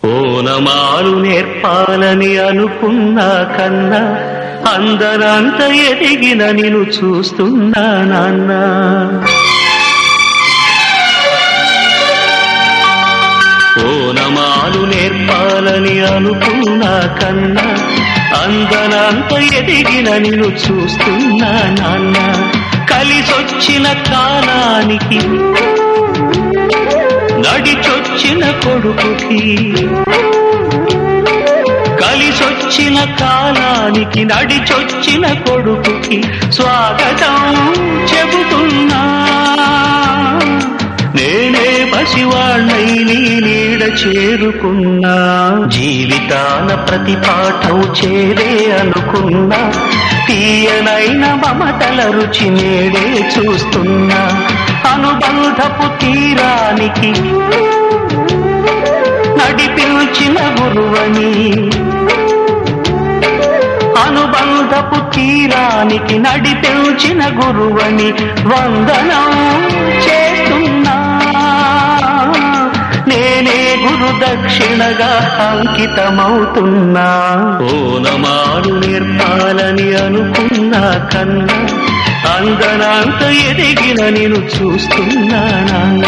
ఓనమాలు నేర్పాలని అనుకున్నా కన్నా అందరంత ఎదిగిన నిన్ను చూస్తున్నా నాన్న. ఓనమాలు నేర్పాలని అనుకున్నా కన్నా అందరంత ఎదిగిన నిన్ను చూస్తున్నా నాన్న. కలిసొచ్చిన కాలానికి నడిచొచ్చిన కొడుకుకి, కలిసొచ్చిన కాలానికి నడిచొచ్చిన కొడుకుకి స్వాగతం చెబుతున్నా. నేనే పసివాణ్ణై నీ నీడ చేరుకున్నా. జీవితాన ప్రతి పాఠం చేరే అనుకున్నా. తీయనైన మమతల రుచి నేడే చూస్తున్నా. అనుబంధపు తీరానికి నడిపించిన గురువని, అనుబంధపు తీరానికి నడిపించిన గురువని వందనం చేస్తున్నా. నేనే గురు దక్షిణగా అంకితమవుతున్నా. ఓనమాలు నేర్పాలని అనుకున్నా కన్నా అందనంత ఎదిగిన నిన్ను చూస్తున్నా నాన్న.